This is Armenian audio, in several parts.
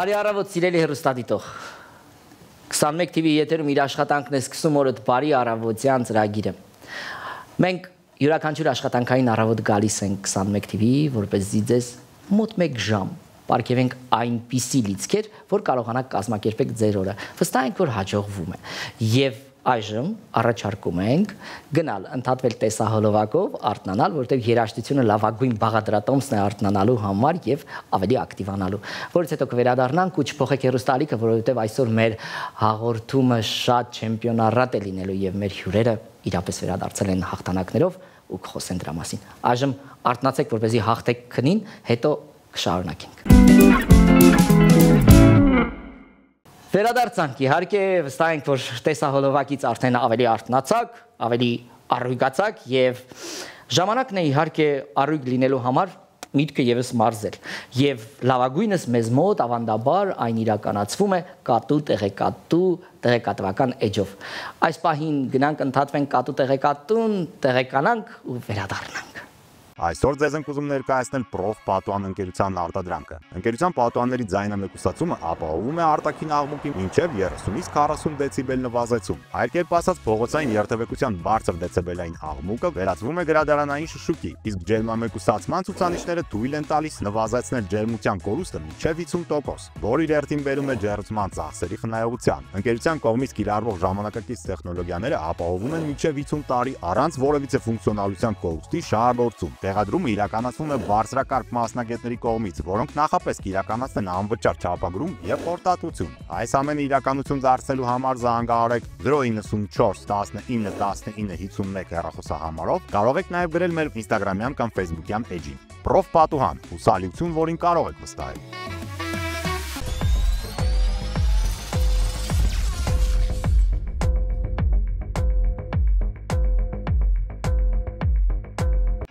Բարի առավոտ, սիրելի հեռուստադիտող։ 21 TV եթերում իր աշխատանքն է սկսում օրդ բարի առավոտյան ծրագիրը։ Մենք յուրաքանչյուր աշխատանքային առավոտ գալիս ենք 21 TV, որպեսզի ձեզ մոտ 1 ժամ պարգևենք այնպիսի լիցքեր, որ կարողանաք կազմակերպել ձեր օրը։ Վստահ ենք, որ հաջողվում է։ Եվ այժմ առաջարկում ենք գնալ ընդհատվել տեսահոլովակով, արթնանալ, որտեղ երաժշտությունը լավագույն բաղադրատոմսն է արթնանալու համար եւ ավելի ակտիվանալու։ Որից հետո կվերադառնանք ու չփոխեք հեռուստալիքը, որովհետեւ այսօր մեր հաղորդումը շատ չեմպիոնառատ է լինելու եւ մեր հյուրերը իրապես վերադարձել են հաղթանակներով ու կխոսեն դրա մասին։ Այժմ արթնացեք, որպեսզի հաղթեք քնին, հետո կշարունակենք։ Վերադարձանք, իհարկե վստահ ենք, որ տեսահոլովակից արդեն ավելի արթնացաք, ավելի առույգացաք եւ ժամանակն է իհարկե առույգ լինելու համար միտքը եւս մարզել։ Եվ լավագույնս մեզ մոտ ավանդաբար այն իրականացվում է կատու տեղեկատվական էջով։ Այս պահին գնանք ընդհատվենք կատու տեղեկատուն, տեղեկանանք ու վերադառնանք։ Այսօր ձեզ ենք ուզում ներկայացնել Prof Պատուհան ընկերության արտադրանքը։ Ընկերության պատուհանների ձայնամեկուսացումը ապահովում է արտաքին աղմուկի մինչև 30-ից 40 դեցիբել նվազեցում։ Այլ կերպ ասած, փողոցային երթևեկության բարձր դեցիբելային աղմուկը վերածվում է գրադարանային շշուկի, իսկ ջերմամեկուսացման ցուցանիշները թույլ են տալիս նվազեցնել ջերմության կորուստը մինչև 50%, որը իր հերթին բերում է ջերմության ծախսերի խնայողության։ Ընկերության կողմից կիրառվող ժամանակակից տեխնոլոգիաները ապահովում են մինչև 50 տարի առանց որևիցե ֆունկցիոնալության կորուստի շահագործում։ Տեղադրումը իրականացվում է բարձրակարգ մասնագետների կողմից, որոնք նախապես կիրականացնեն անվճար չափագրում եւ խորտատություն։ Այս ամենը իրականություն դարձնելու համար զանգահարեք 094 19 19 51 հեռախոսահամարով, կարող եք նաեւ գրել մեր Instagram-յան կամ Facebook-յան էջին։ Prof Պատուհան, հուսալիություն, որին կարող եք վստահել։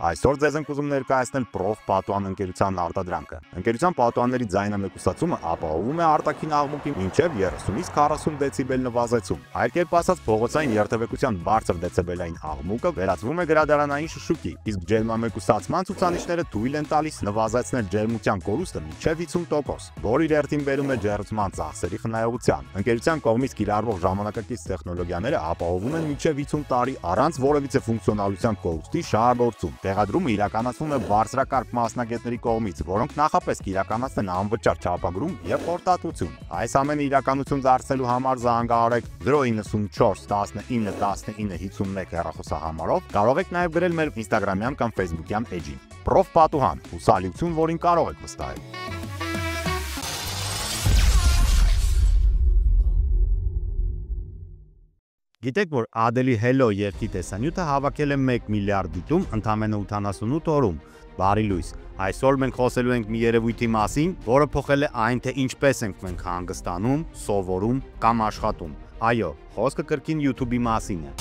Այսօր ձեզ ենք ուզում ներկայացնել Prof Պատուհան ընկերության արտադրանքը։ Ընկերության պատուհանների ձայնամեկուսացումը ապահովում է արտաքին աղմուկի մինչև 30-ից 40 դեցիբել նվազեցում։ Այլ կերպ ասած, փողոցային երթևեկության բարձր դեցիբելային աղմուկը վերածվում է գրադարանային շշուկի, իսկ ջերմամեկուսացման ցուցանիշները թույլ են տալիս նվազեցնել ջերմության կորուստը մինչև 50%, որը իր հերթին բերում է ջերմության ծախսերի խնայողության։ Ընկերության կողմից կիրառվող ժամանակակից տեխնոլոգիաները ապահովում են մինչև 50 տարի առանց որևիցե ֆունկցիոնալության կորուստի շահագործում։ Տեղադրումը իրականացվում է բարձրակարգ մասնագետների կողմից, որոնք նախապես կիրականացնեն անվճար չափագրում եւ խորտատություն։ Այս ամենը իրականություն դարձնելու համար զանգահարեք 094 19 19 51 հեռախոսահամարով, կարող եք նաեւ գրել մեր Instagram-յան կամ Facebook-յան էջին։ Prof Պատուհան, հուսալիություն, որին կարող եք վստահել։ Գիտեք, որ Adele-ի Hello երգի տեսանյութը հավաքել է 1 միլիարդ դիտում ընդամենը 88 օրում։ Բարի լույս։ Այսօր մենք խոսելու ենք մի երևույթի մասին, որը փոխել է այն, թե ինչպես ենք մենք հանգստանում, սովորում կամ աշխատում։ Այո, խոսքը կրկին YouTube-ի մասին է։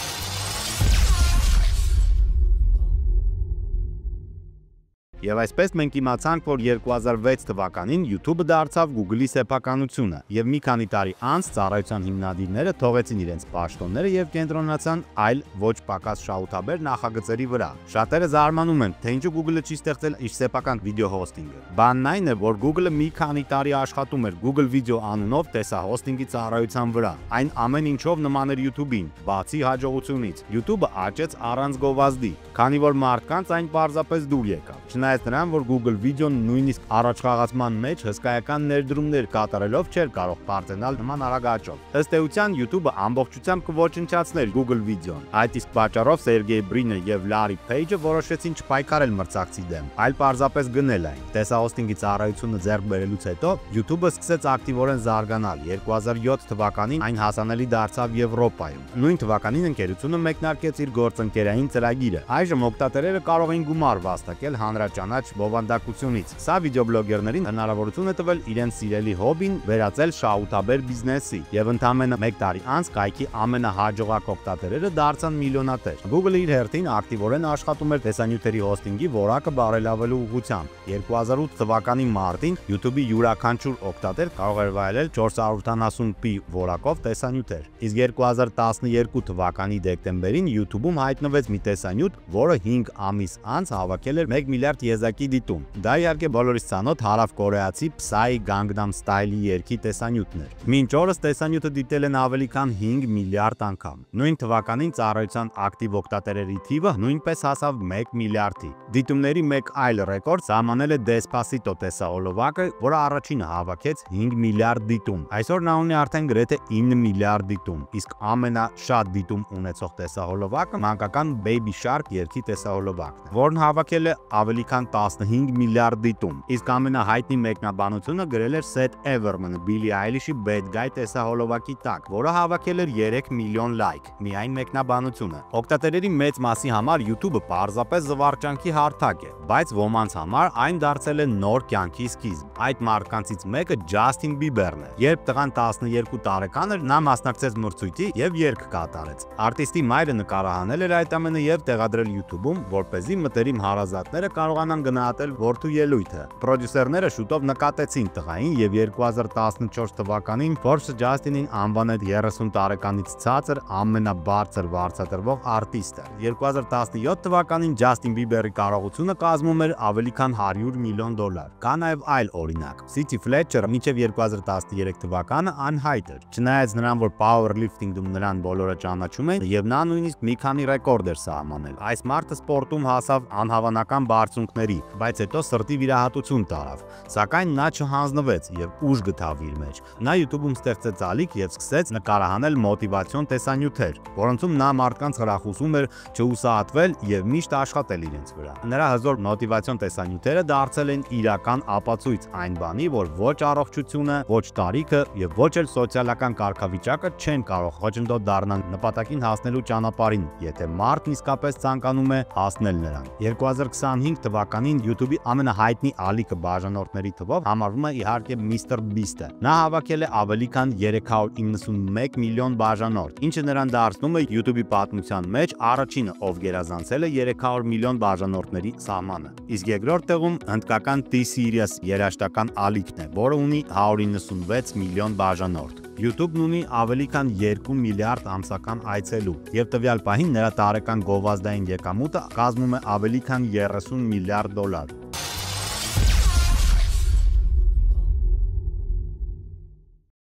Եվ այսպես մենք իմացանք, որ 2006 թվականին YouTube-ը դարձավ Google-ի սեփականությունը, եւ մի քանի տարի անց ծառայության հիմնադիրները թողեցին իրենց պաշտոնները եւ կենտրոնացան այլ ոչ պակաս շահութաբեր նախագծերի վրա։ Շատերը զարմանում են, թե ինչու Google-ը չի ստեղծել իր սեփական վիդեո հոսթինգը։ Բանն այն է, որ Google-ը մի քանի տարի աշխատում էր Google Video անունով տեսահոսթինգի ծառայության վրա։ Այն ամեն ինչով նման էր YouTube-ին, բացի հաջողությունից։ YouTube-ը աճեց առանց գովազդի, քանի որ մարդկանց այն պարզապես դուր եկավ։ Չնայած նրան, որ Google Video-ն նույնիսկ առաջխաղացման մեջ հսկայական ներդրումներ կատարելով չէր կարող պարտենալ նման արագ աճով։ Ըստ էության YouTube-ը ամբողջությամբ կոչնչացներ Google Video-ն։ Այդ իսկ պատճառով Սերգեյ Բրինը եւ Լարի Փեյջը որոշեցին չպայքարել մրցակցի դեմ, այլ պարզապես գնել այն։ Տեսահոսթինգի ծառայությունը ձեռք բերելուց հետո YouTube-ը սկսեց ակտիվորեն զարգանալ։ 2007 թվականին այն հասանելի դարձավ Եվրոպայում։ Նույն թվականին ընկերությունը մեկնարկեց իր գործընկերային ծրագիրը։ Այժմ օգտատերերը կարող են գումար վաստակել հանրաճանաչ բովանդակությունից։ Սա վիդեոբլոգերներին հնարավորություն է տվել իրենց սիրելի հոբին վերածել շահութաբեր բիզնեսի, եւ ընդամենը 1 տարի անց կայքի ամենահաջողակ օգտատերերը դարձան միլիոնատեր։ Google-ը իր հերթին ակտիվորեն աշխատում էր տեսանյութերի հոսթինգի որակը բարելավելու ուղղությամբ։ 2008 թվականի մարտին YouTube-ի յուրաքանչյուր օգտատեր կարող էր վայելել 480p որակով տեսանյութեր։ Իսկ 2012 թվականի դեկտեմբերին YouTube-ում հայտնվեց մի տեսանյութ, որը 5 ամիս անց հավաքել էր 1 միլիարդ եզակի դիտում։ Դա իհարկե բոլորիս ցանոթ հարավկորեացի Psy Gangnam Style-ի երգի տեսանյութն էր։ Մինչ օրս տեսանյութը դիտել են ավելի քան 5 միլիարդ անգամ։ Նույն թվականին ծառայության ակտիվ օգտատերերի թիվը նույնպես հասավ 1 միլիարդի։ Դիտումների մեկ այլ ռեկորդ սահմանել է Despacito տեսահոլովակը, որը առաջինը հավաքեց 5 միլիարդ դիտում։ Այսօր նա ունի արդեն գրեթե 9 միլիարդ դիտում, իսկ ամենաշատ դիտում ունեցող տեսահոլովակը մանկական Baby Shark երգի տեսահոլովակն է, որն հավաքել է ավելի քան 15 միլիարդ դիտում, իսկ ամենահայտնի մեկնաբանությունը գրել էր Seth Everman Billie Eilish-ի Bad Guy տեսահոլովակի տակ, որը հավաքել էր 3 միլիոն լայք, միայն մեկնաբանությունը։ Օգտատերերի մեծ մասի համար YouTube-ը պարզապես զվարճանքի հարթակ է, բայց ոմանց համար այն դարձել է նոր կյանքի սկիզբ։ Այդ մարդկանցից մեկը Justin Bieber-ն է։ Երբ տղան 12 տարեկան էր, նա մասնակցեց մրցույթի եւ երգ կատարեց։ Արտիստի մայրը նկարահանել էր այդ ամենը եւ տեղադրել YouTube-ում, որպեսզի մտերիմ հարազատները կարողանան գնահատել որդու ելույթը։ Պրոդյուսերները շուտով նկատեցին տղային եւ 2014 թվականին Forbes-ը Justin-ին անվանեց 30 տարեկանից ցածր ամենաբարձր վարձատրվող արտիստը։ 2017 թվականին Justin Bieber-ի կարողությունը կազմում էր ավելի քան $100 միլիոն։ Կա նաև այլ օրինակ։ City Fletcher-ը մինչև 2013 թվականը անհայտ էր։ Չնայած նրան, որ powerlifting-ում նրան բոլորը ճանաչում են, եւ նա նույնիսկ մի քանի ռեկորդ էր սահմանել։ Այս մարդը սպորտում հասավ անհավանական բարձունքների, բայց հետո սրտի վիրահատություն տարավ։ Սակայն նա չհանձնվեց եւ ուժ գտավ իր մեջ։ Նա YouTube-ում ստեղծեց ալիք եւ սկսեց նկարահանել մոտիվացիոն տեսանյութեր, որոնցում նա մարդկանց հրախուսում էր չհուսահատվել եւ միշտ աշխատել իրենց վրա։ Նրա հզոր մոտիվացիոն տեսանյութերը դարձել են իրական ապացույց այն բանի, որ ոչ առողջությունը, ոչ տարիքը եւ ոչ էլ սոցիալական կարգավիճակը չեն կարող խոչընդոտ դառնալ նպատակին հասնելու ճանապարհին, եթե մարդն իսկապես ցանկանում է հասնել նրան։ 2025 թվականին YouTube-ի ամենահայտնի ալիքը բաժանորդների թվով համարվում է իհարկե Mr. Beast-ը։ Նա հավաքել է ավելի քան 391 միլիոն բաժանորդ, ինչը նրան դարձնում է YouTube-ի պատմության մեջ առաջինը, ով գերազանցել է 300 միլիոն բաժանորդների սահմանը։ Իսկ երկրորդ տեղում հնդկական T-Series երաժշտական ալիքն է, որը ունի 196 միլիոն բաժանորդ։ YouTube-ն ունի ավելի քան 2 միլիարդ ամսական այցելու, եւ տվյալ պահին նրա տարեկան գովազդային եկամուտը կազմում է ավելի քան $30 միլիարդ։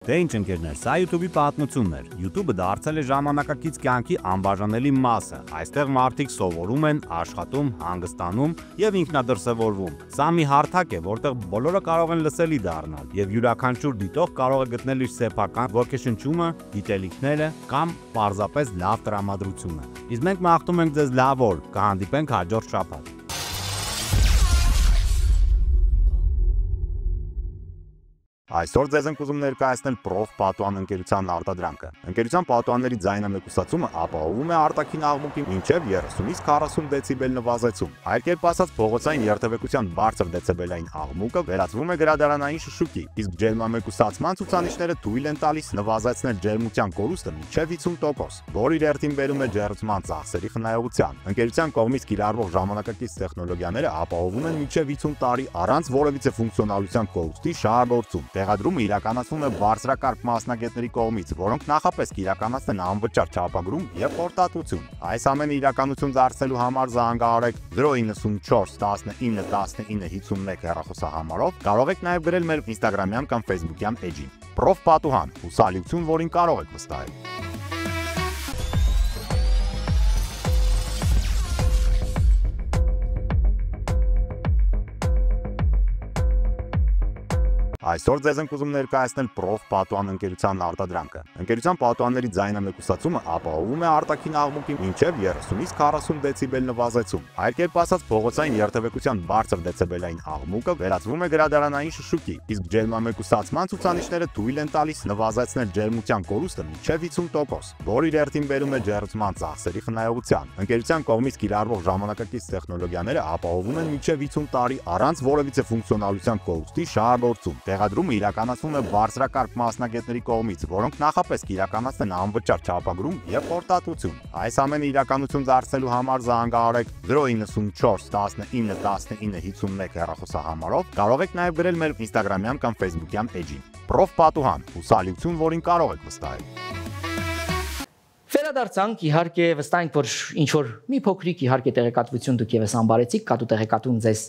Դե ինչ ընկերներ, սա YouTube-ի պատմությունն էր։ YouTube-ը դարձել է ժամանակակից կյանքի անբաժանելի մասը։ Այստեղ մարդիկ սովորում են, աշխատում, հանգստանում եւ ինքնադրսևորվում։ Սա մի հարթակ է, որտեղ բոլորը կարող են լսելի դառնալ եւ յուրաքանչյուր դիտող կարող է գտնել իր սեփական ոգեշնչումը, գիտելիքները կամ պարզապես լավ տրամադրությունը։ Իսկ մենք մաղթում ենք ձեզ լավ օր, կհանդիպենք հաջորդ շաբաթ։ Այսօր ձեզ ենք ուզում ներկայացնել Prof Պատուհան ընկերության արտադրանքը։ Ընկերության պատուհանների ձայնամեկուսացումը ապահովում է արտաքին աղմուկի մինչև 30-ից 40 դեցիբել նվազեցում։ Այլ կերպ ասած, փողոցային երթևեկության բարձր դեցիբելային աղմուկը վերածվում է գրադարանային շշուկի, իսկ ջերմամեկուսացման ցուցանիշները թույլ են տալիս նվազեցնել ջերմության կորուստը մինչև 50%, որը իր հերթին բերում է ջերմության ծախսերի խնայողության։ Ընկերության կողմից կիրառվող ժամանակակից տեխնոլոգիաները ապահովում են մինչև 50 տարի առանց որևիցե ֆունկցիոնալության կորուստի շահագործում։ Տեղադրումը իրականացվում է բարձրակարգ մասնագետների կողմից, որոնք նախապես կիրականացնեն անվճար չափագրում եւ խորտատվություն։ Այս ամենը իրականություն դարձնելու համար զանգահարեք 094 19 19 51 հեռախոսահամարով, կարող եք նաեւ գրել մեր Instagram-յան կամ Facebook-յան էջին։ Prof Պատուհան, հուսալիություն, որին կարող եք վստահել։ Այսօր ձեզ ենք ուզում ներկայացնել Prof Պատուհան ընկերության արտադրանքը։ Ընկերության պատուհանների ձայնամեկուսացումը ապահովում է արտաքին աղմուկի մինչև 30-ից 40 դեցիբել նվազեցում։ Այլ կերպ ասած, փողոցային երթևեկության բարձր դեցիբելային աղմուկը վերածվում է գրադարանային շշուկի, իսկ ջերմամեկուսացման ցուցանիշները թույլ են տալիս նվազեցնել ջերմության կորուստը մինչև 50%, որը իր հերթին բերում է ջերմության ծախսերի խնայողության։ Ընկերության կողմից կիրառվող ժամանակակից տեխնոլոգիաները ապահովում են մինչև 50 տարի առանց որևիցե ֆունկցիոնալության կորուստի շահագործում։ Տեղադրումը իրականացվում է բարձրակարգ մասնագետների կողմից, որոնք նախապես կիրականացնեն անվճար չափագրում եւ խորտատվություն։ Այս ամենը իրականություն դարձնելու համար զանգահարեք 094 19 19 51 հեռախոսահամարով, կարող եք նաեւ գրել մեր Instagram-յան կամ Facebook-յան էջին։ Prof Պատուհան, հուսալիություն, որին կարող եք վստահել։ Վերադարձանք, իհարկե վստահ ենք, որ ինչ որ մի փոքրիկ իհարկե տեղեկատվություն դուք եւս անբարեցիք, կատու տեղեկատուն ձեզ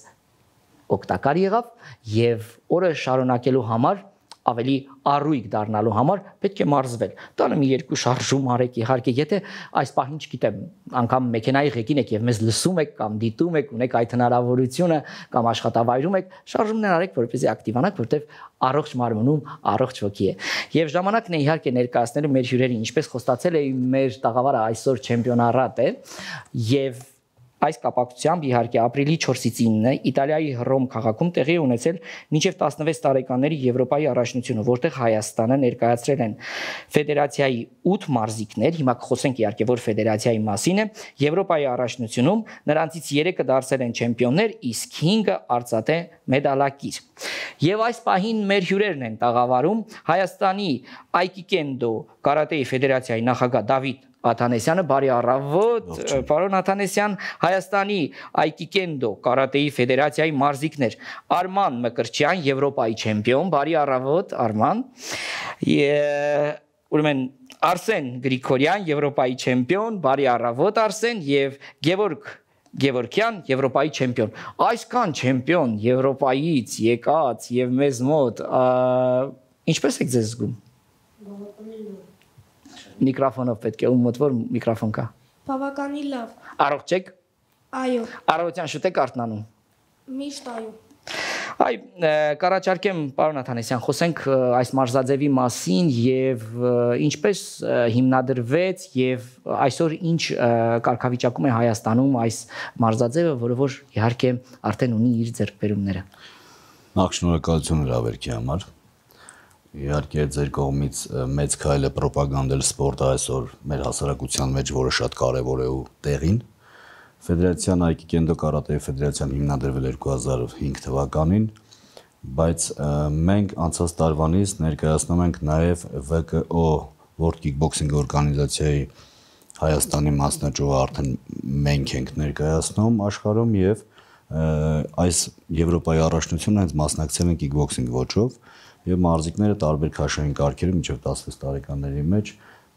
օգտակար եղավ եւ օրը շարունակելու համար ավելի առույգ դառնալու համար պետք է մարզվել։ Տանը մի երկու շարժում արեք, իհարկե, եթե այս պահին չգիտեմ, անգամ մեքենայի ղեկին եք եւ մեզ լսում եք կամ դիտում եք, ունեք այդ հնարավորությունը կամ աշխատավայրում եք, շարժումներ արեք, որպեսզի ակտիվանաք, որտեվ առողջ մարմնում առողջ ոգի է։ Եւ ժամանակն է իհարկե ներկայացնելու մեր հյուրերին, ինչպես խոստացել էի, մեր տաղավարը այսօր չեմպիոնարատ է եւ այս կապակցությամբ իհարկե ապրիլի 4-ից 9-ը Իտալիայի Հռոմ քաղաքում տեղի ունեցել մինչև 16 տարեկանների Եվրոպայի առաջնությունը, որտեղ Հայաստանը ներկայացրել են ֆեդերացիայի 8 մարզիկներ, հիմա կխոսենք իհարկե որ ֆեդերացիայի մասին է, Եվրոպայի առաջնությունում նրանցից 3-ը դարձել են չեմպիոններ, իսկ 5-ը արծաթե մեդալակիր։ Եվ այս պահին մեր հյուրերն են տաղավարում Հայաստանի Այկիկենդո կարատեի ֆեդերացիայի նախագահ Դավիթ Աթանեսյանը, բարի առավոտ, պարոն Աթանեսյան, Հայաստանի Այկիկենդո կարատեի ֆեդերացիայի մարզիկներ Արման Մկրտչյան, Եվրոպայի չեմպիոն, բարի առավոտ, Արման, ուրեմն Արսեն Գրիգորյան, Եվրոպայի չեմպիոն, բարի առավոտ, Արսեն, եւ Գևորգ Գևորգյան, Եվրոպայի չեմպիոն։ Այսքան չեմպիոն Եվրոպայից եկած եւ մեզ մոտ, ինչպես եք ձեզ զգում։ Միկրոֆոնով պետք է ում մոտ որ միկրոֆոն կա։ Բավականին լավ։ Առողջ եք։ Այո։ Առողջության շուտ եք արթնանում։ Միշտ այո։ Այ կառաջարկեմ պարոն Աթանեսյան, խոսենք այս մարզաձևի մասին եւ ինչպես հիմնադրվեց եւ այսօր ինչ կարգավիճակում է Հայաստանում այս մարզաձևը, որը որ իհարկե արդեն ունի իր ձեռքբերումները։ Նախ շնորհակալություն հրավերքի համար։ Իհարկե ձեր կողմից մեծ քայլ է պրոպագանդել սպորտը այսօր մեր հասարակության մեջ, որը շատ կարևոր է ու տեղին։ Ֆեդերացիան Այկիկենդո կարատեի ֆեդերացիան հիմնադրվել 2005 թվականին, բայց մենք անցած տարվանից ներկայացնում ենք նաև ՎԿՕ World Kickboxing օրգանիզացիայի Հայաստանի մասնաճյուղը արդեն մենք ենք ներկայացնում աշխարհում եւ այս Եվրոպայի առաջնությունը հենց մասնակցել են kickboxing ոճով եւ մարզիկները տարբեր քաշային կարգերում մինչեւ 16 տարեկանների մեջ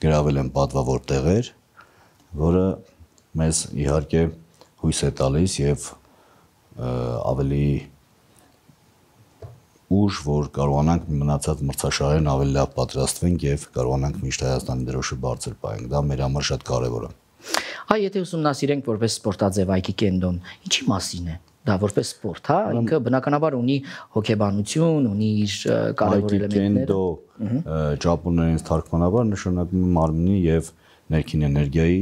գրավել են պատվավոր տեղեր, որը մեզ իհարկե հույս է տալիս եւ ավելի ուժ, որ կարողանանք մնացած մրցաշարերին ավելի լավ պատրաստվենք եւ կարողանանք միշտ Հայաստանի դրոշը բարձր պահենք։ Դա մեր համար շատ կարեւոր է։ Այ եթե ուսումնասիրենք որպես սպորտաձև Այկիկենդոն, ինչի մասին է։ Դա որպես սպորտ, հա, ինքը բնականաբար ունի հոգեբանություն, ունի իր կարևոր էլեմենտներ։ Այկիկենդո ճապոներենից թարգմանաբար նշանակում է մարմնի եւ ներքին էներգիայի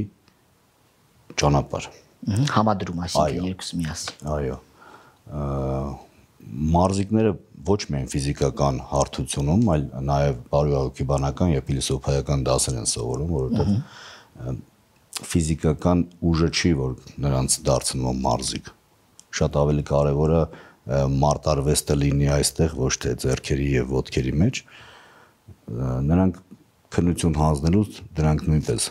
ճանապարհ։ Համադրում, այսինքն երկուսը միասին։ Այո։ Մարզիկները ոչ միայն ֆիզիկական հարթությունում, այլ նաև բարոյահոգեբանական եւ փիլիսոփայական դասեր են սովորում, որովհետեւ ֆիզիկական ուժը չի, որ նրանց դարձնում մարզիկ։ Շատ ավելի կարևոր է մարտարվեստը լինի այստեղ, ոչ թե ձեռքերի եւ ոտքերի մեջ։ Նրանք քննություն հանձնելուց դրանք նույնպես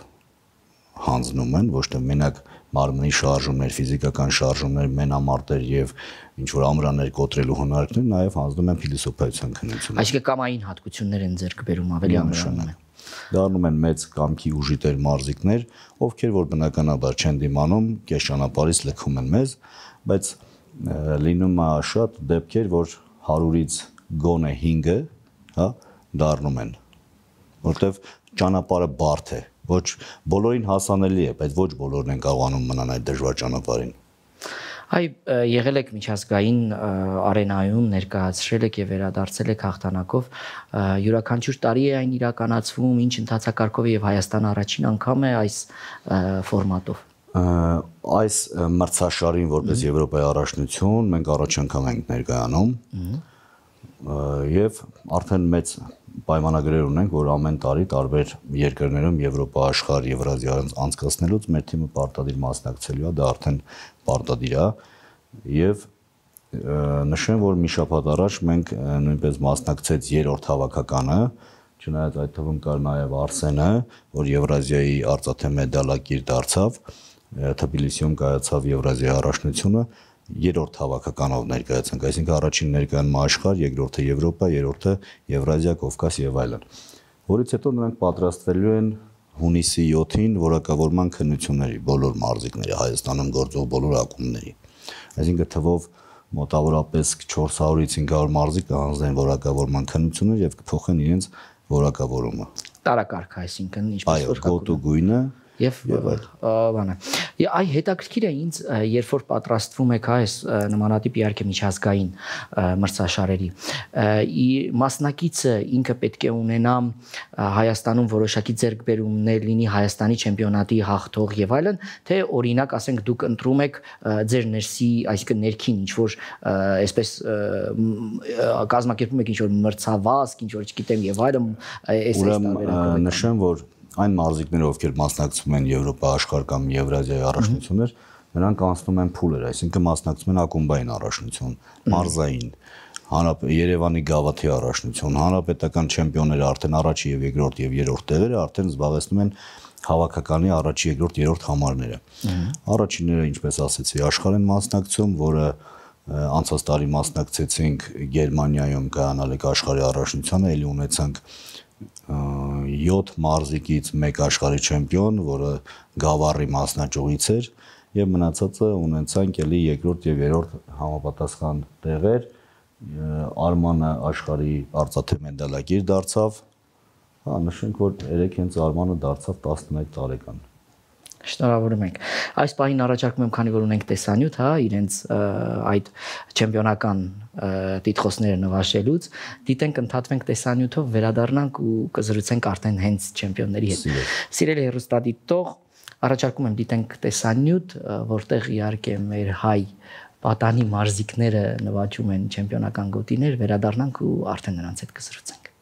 հանձնում են, ոչ թե մենակ մարմնի շարժումներ, ֆիզիկական շարժումներ, մենամարտեր եւ ինչ որ ամրաներ կոտրելու հնարքներ, նաեւ հանձնում են փիլիսոփայության քննություն։ Այսինքն կամային հատկություններ են ձեռք բերում ավելի ամրանում են։ Դառնում են մեծ կամքի ուժիտեր մարզիկներ, ովքեր որ բնականաբար չեն դիմանում, կես ճանապարհից լքում են մեզ, բայց լինում է շատ դեպքեր, որ 100-ից գոնե 5-ը, հա, դառնում են, որտեվ ճանապարհը բարդ է, ոչ բոլորին հասանելի է, բայց ոչ բոլորն են կարողանում մնալ այդ դժվար ճանապարհին։ Այ եղել եք միջազգային արենայում, ներկայացրել եք եւ վերադարձել եք հաղթանակով, յուրաքանչյուր տարի է այն իրականացվում, ինչ ընթացակարգով եւ Հայաստանը առաջին անգամ է այս ֆորմատով։ Այս մրցաշարին որպես Եվրոպայի առաջնություն մենք առաջ անգամ ենք ներկայանում եւ արդեն մեծ պայմանագրեր ունենք, որ ամեն տարի տարբեր երկրներում Եվրոպա աշխարհ Եվրազիա անցկացնելուց մեր թիմը պարտադիր մասնակցելու է, դա արդեն պարտադիր է եւ նշեմ, որ մի շաբաթ առաջ մենք նույնպես մասնակցեց երրորդ հավաքականը, չնայած այդ թվում կար նաեւ Արսենը, որ Եվրազիայի արծաթե մեդալակիր դարձավ, Թբիլիսիում կայացավ Եվրազիայի առաջնությունը, երրորդ հավաքականով ներկայացանք, այսինքն առաջին ներկայանում աշխարհ, երկրորդը Եվրոպա, երրորդը Եվրազիա, Կովկաս եւ այլն։ Որից հետո նրանք պատրաստվելու են հունիսի 7-ին որակավորման քննությունների բոլոր մարզիկների Հայաստանում գործող բոլոր ակումբների։ Այսինքն թվով մոտավորապես 400-ից 500 մարզիկ կհանձնեն որակավորման քննություններ եւ կփոխեն իրենց որակավորումը։ Տարակարգ, այսինքն ինչպես որ գոտու գույնը եւ բանը։ Այ հետաքրքիր է ինձ, երբ որ պատրաստվում եք այս նմանատիպ իհարկե միջազգային մրցաշարերի, մասնակիցը ինքը պետք է ունենա Հայաստանում որոշակի ձեռքբերումներ լինի Հայաստանի չեմպիոնատի հաղթող եւ այլն, թե օրինակ ասենք դուք ընտրում եք ձեր ներսի, այսինքն ներքին ինչ որ այսպես կազմակերպում եք ինչ որ մրցավազք, ինչ որ չգիտեմ եւ այլն, այս տարբերակը նշեմ, որ այն մարզիկները, ովքեր մասնակցում են Եվրոպա աշխարհ կամ Եվրազիայի առաջնություններ, նրանք անցնում են փուլեր, այսինքն մասնակցում են ակումբային առաջնություն, մարզային, Երևանի գավաթի առաջնություն, հանրապետական չեմպիոնները արդեն առաջի եւ երկրորդ եւ երրորդ տեղերը արդեն զբաղեցնում են հավաքականի առաջի, երկրորդ, երրորդ համարները։ Առաջինները, ինչպես ասեցի, աշխարհ են մասնակցում, որը անցած տարի մասնակցեցինք Գերմանիայում կայանալիք աշխարհի առաջնությանը, ելի ունեցանք 7 մարզիկից 1 աշխարհի չեմպիոն, որը Գավառի մասնաճյուղից էր, եւ մնացածը ունեցանք էլի երկրորդ եւ երրորդ համապատասխան տեղեր։ Արմանը աշխարհի արծաթե մեդալակիր դարձավ։ Նշենք, որ երեք հենց Արմանը դարձավ 11 տարեկան։ Շնորհավորում ենք։ Այս պահին առաջարկում եմ, քանի որ ունենք տեսանյութ, իրենց այդ չեմպիոնական տիտղոսները նվաշելուց, դիտենք ընդհատվենք տեսանյութով, վերադառնանք ու կզրուցենք արդեն հենց չեմպիոնների հետ։ Սիրելի հեռուստադիտող, առաջարկում եմ դիտենք տեսանյութ, որտեղ իհարկե մեր հայ պատանի մարզիկները նվաճում են չեմպիոնական գոտիներ, վերադառնանք ու արդեն նրանց հետ կզրուցենք։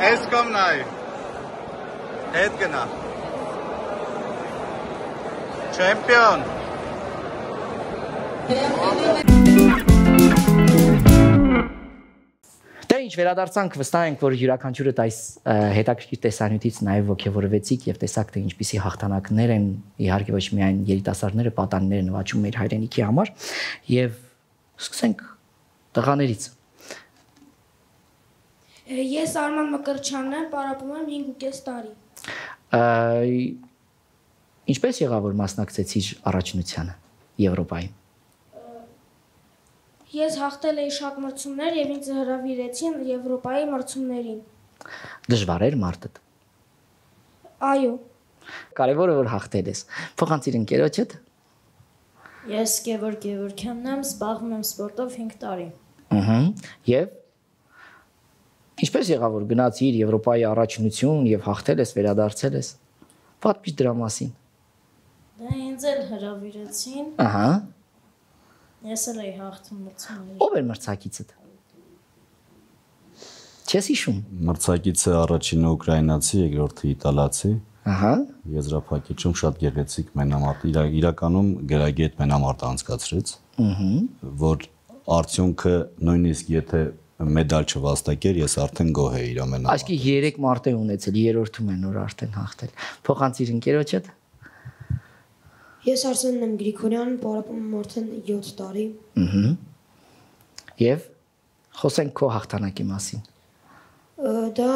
Eskom nai. Het gna. Champion. Դե ինչ վերադարձանք, վստահ ենք, որ յուրաքանչյուրդ այս հետաքրքիր տեսանյութից նաև ողջևորվեցիք եւ տեսաք, թե ինչպիսի հաղթանակներ են, իհարկե ոչ միայն երիտասարդները, պատանիները նվաճում մեր հայրենիքի համար, եւ սկսենք տղաներից։ Ես Արման Մկրտչյանն եմ, պարապում եմ 5.5 տարի։ Ինչպես եղավ, որ մասնակցեցիր առաջնությանը Եվրոպայում։ Ես հաղթել էի շատ մրցումներ եւ ինձ հրավիրեցին Եվրոպայի մրցումներին։ Դժվար էր մարտը։ Այո։ Կարևորը որ հաղթել ես։ Փոխանցիր ընկերոջդ։ Ես Գևորգ Գևորգյանն եմ, զբաղվում եմ սպորտով 5 տարի։ Եվ ինչպես եղավ որ գնացիր Եվրոպայի առաջնություն եւ հաղթել ես, վերադարձել ես։ Պատմի դրա մասին։ Դա ինձ էլ հրավիրեցին։ Ահա։ Ես էլ էի հաղթում մրցանակներ։ Ո՞վ էր մրցակիցդ։ Չես հիշում։ Մրցակիցը առաջինը ուկրաինացի, երկրորդը իտալացի։ Ահա։ Եզրափակիչում շատ գեղեցիկ մենամարտ, իրականում գրագետ մենամարտ անցկացրեց, որ արդյունքը նույնիսկ եթե մեդալ չվաստակեր, ես արդեն գոհ էի իր մենամարտ։ Այսքի 3 մարտ է ունեցել, երրորդում են որ արդեն հաղթել։ Փոխանցիր ընկերոջդ։ Ես Արսենն եմ Գրիգորյան, պարապում եմ արդեն 7 տարի։ Եվ խոսենք քո հաղթանակի մասին։ Դա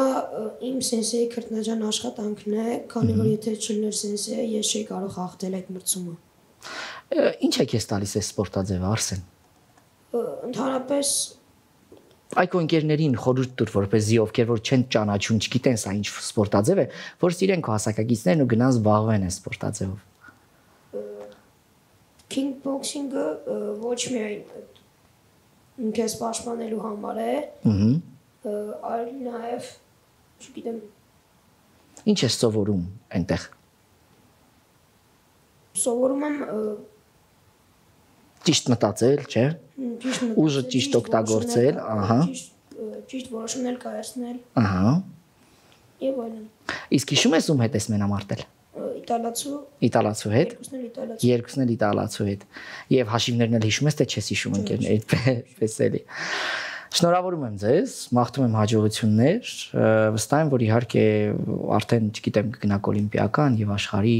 իմ սենսեի քրտնաջան աշխատանքն է, քանի որ եթե չլներ սենսեը, ես չէի կարող հաղթել այդ մրցումը։ Ինչ է քեզ տալիս այս սպորտաձևը, Արսեն։ Ընդհանրապես Այ քո ընկերներին խորհուրդ տուր, որպեսզի ովքեր որ չեն ճանաչում, չգիտեն սա ինչ սպորտաձև է, որ սիրեն քո հասակակիցներն ու գնան զբաղվեն այս սպորտաձևով։ Kickboxing-ը ոչ միայն ինքս պաշտպանելու համար է, այլ նաև, չգիտեմ, Ինչ ես սովորում այնտեղ։ Սովորում եմ Ճիշտ մտածել, չէ՞։ Ուժը ճիշտ օգտագործել, ահա։ Ճիշտ որոշումներ կայացնել։ Ահա։ Եվ այլն։ Իսկ հիշում ես ում հետ ես մենամարտել։ Իտալացու հետ։ Երկուսն էլ իտալացու հետ։ Եվ հաշիվներն էլ հիշում ես, թե չես հիշում ընկերներ, այդպես էլի։ Շնորհավորում եմ ձեզ, մաղթում եմ հաջողություններ, վստահ եմ, որ իհարկե արդեն, չգիտեմ, կգնաք օլիմպիական եւ աշխարհի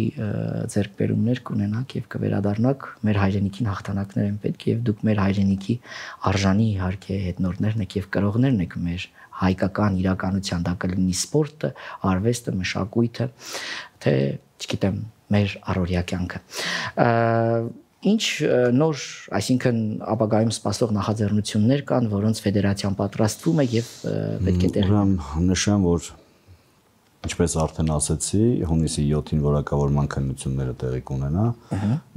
ձեռքբերումներ կունենաք եւ կվերադառնաք, մեր հայրենիքին հաղթանակներ են պետք եւ դուք մեր հայրենիքի արժանի իհարկե հետնորդներն եք եւ կրողներն եք մեր հայկական իրականության, դա կլինի սպորտը, արվեստը, մշակույթը, թե, չգիտեմ, մեր առօրյա կյանքը։ Ինչ նոր, այսինքն ապագայում սպասող նախաձեռնություններ կան, որոնց ֆեդերացիան պատրաստվում է եւ պետք է տեղի։ Նշեմ, որ ինչպես արդեն ասացի, հունիսի 7-ին որակավորման քննությունները տեղի կունենա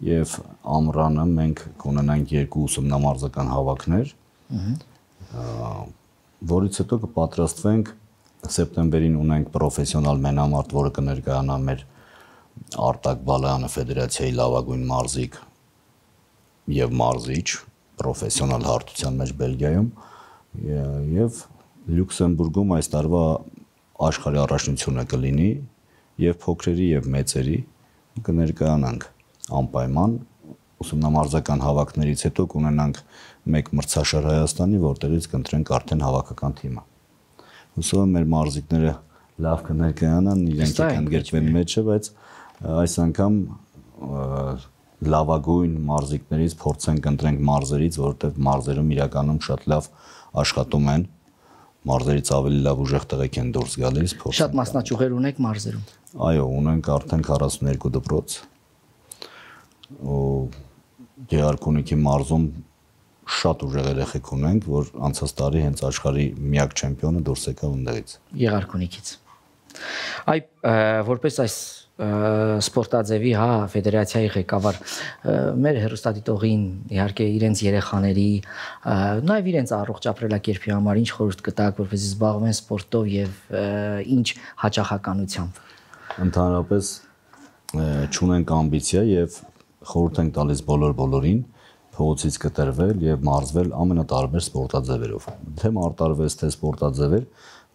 եւ ամռանը մենք կունենանք 2 ուսումնամարզական հավաքներ, որից հետո կպատրաստվենք սեպտեմբերին ունենք պրոֆեսիոնալ մենամարտ, որը կներկայանա մեր Արտակ Բալայանը ֆեդերացիայի լավագույն մարզիկ եւ մարզիչ պրոֆեսիոնալ հարթության մեջ Բելգիայում եւ Լյուքսեմբուրգում այս տարվա աշխարհի առաջնությունը կլինի եւ փոքրերի եւ մեծերի կներկայանանք անպայման ուսումնամարզական հավաքներից հետո կունենանք մեկ մրցաշար Հայաստանի, որտեղից կընտրենք արդեն հավաքական թիմը։ Հուսով եմ մեր մարզիկները լավ կներկայանան, իրենք կընդգրկվեն մեջը, բայց այս անգամ լավագույն մարզիկներից փորձենք ընտրենք մարզերից, որովհետև մարզերում իրականում շատ լավ աշխատում են, մարզերից ավելի լավ ուժեղ տղեկ են դուրս գալիս, Շատ մասնաճյուղեր ունեք մարզերում։ Այո, ունենք արդեն 42 դպրոց։ Ու Գեղարքունիքի մարզում շատ ուժեղ երեխեք ունենք, որ անցած տարի հենց աշխարհի միակ չեմպիոնը դուրս եկավ ընդդեղից։ Գեղարքունիքից։ Այ որպես այս սպորտաձևի, հա, ֆեդերացիայի ղեկավար մեր հերոստատիտողին իհարկե իրենց երեխաների, նաև իրենց առողջ ապրելակերպի համար ինչ խորհուրդ կտաք, որպեսզի զբաղվեն սպորտով եւ ինչ հաճախականությամբ։ Ընդհանրապես չունենք ամբիցիա եւ խորհուրդ ենք տալիս բոլորին փողոցից կտրվել եւ մարզվել ամենատարբեր սպորտաձևերով։ Թե մարտարվեստ, թե սպորտաձևեր,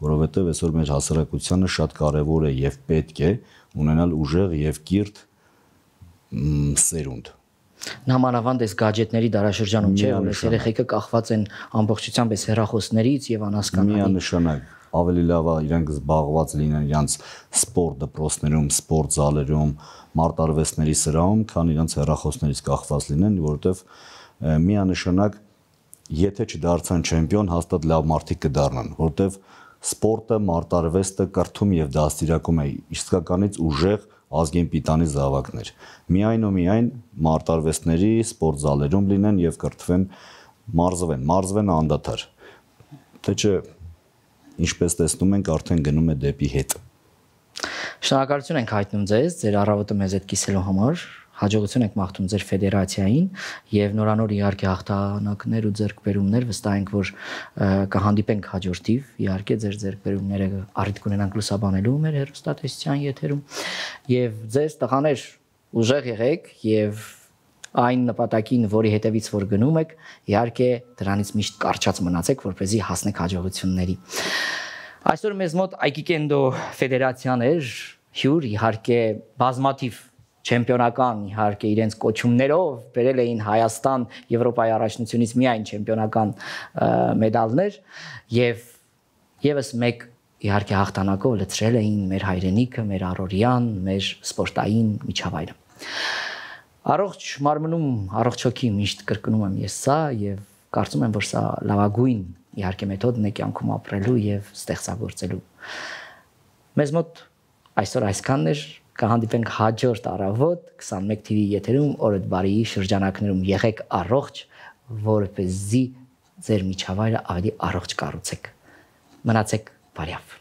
որովհետեւ այսօր մեր հասարակությանը շատ կարեւոր է եւ պետք է ունենալ ուժեղ եւ կիրթ սերունդ։ Նամանավանդ այս գadgetների դարաշրջանում չէ, որ այս երեխեքը կախված են ամբողջությամբ այս հեռախոսներից եւ անհասկանալի։ Միանշանակ ավելի լավ է իրանք զբաղված լինեն իրանց սպորտ դպրոցներում, սպորտ զալերում, մարտարվեստների սրահում, քան իրանց հեռախոսներից կախված լինեն, որովհետեւ միանշանակ եթե չդարձան չեմպիոն, հաստատ լավ մարդիկ կդառնան, որովհետեւ սպորտը, մարտարվեստը կրթում եւ դաստիարակում է իսկականից ուժեղ ազգին պիտանի զավակներ։ Միայն ու միայն մարտարվեստների, սպորտ զալերում լինեն եւ կրթվեն, մարզվեն անդադար։ Թե չէ, ինչպես տեսնում ենք, արդեն գնում է դեպի հետ։ Շնորհակալություն ենք հայտնում ձեզ, ձեր առավոտը մեզ հետ կիսելու համար։ Հաջողություն ենք մաղթում ձեր ֆեդերացիային եւ նորանոր իհարկե հաղթանակներ ու ձեռքբերումներ վստահ ենք, որ կհանդիպենք հաջորդիվ, իհարկե ձեր ձեռքբերումները առիթ կունենանք լուսաբանելու մեր հեռուստատեսության եթերում եւ ձեզ տղաներ ուժեղ եղեք եւ այն նպատակին, որի հետևից որ գնում եք, իհարկե դրանից միշտ կարճած մնացեք, որպեսզի հասնեք հաջողությունների։ Այսօր մեզ մոտ Aikido ֆեդերացիան էր, հյուր իհարկե բազմաթիվ չեմպիոնական իհարկե իրենց կոչումներով բերել էին Հայաստան Եվրոպայի առաջնությունից միայն չեմպիոնական մեդալներ եւ եւս մեկ իհարկե հաղթանակով լցրել էին մեր հայրենիքը, մեր առօրյան, մեր սպորտային միջավայրը։ Առողջ մարմնում, առողջ հոգի միշտ կրկնում եմ ես սա եւ կարծում եմ, որ սա լավագույն իհարկե մեթոդն է կյանքում ապրելու եւ ստեղծագործելու։ Մեզ մոտ այսօր այսքանն էր, կհանդիպենք հաջորդ առավոտ 21 TV եթերում օրդ բարի շրջանակներում եղեք առողջ, որպեսզի ձեր միջավայրը ավելի առողջ կառուցեք։ Մնացեք բարյավ։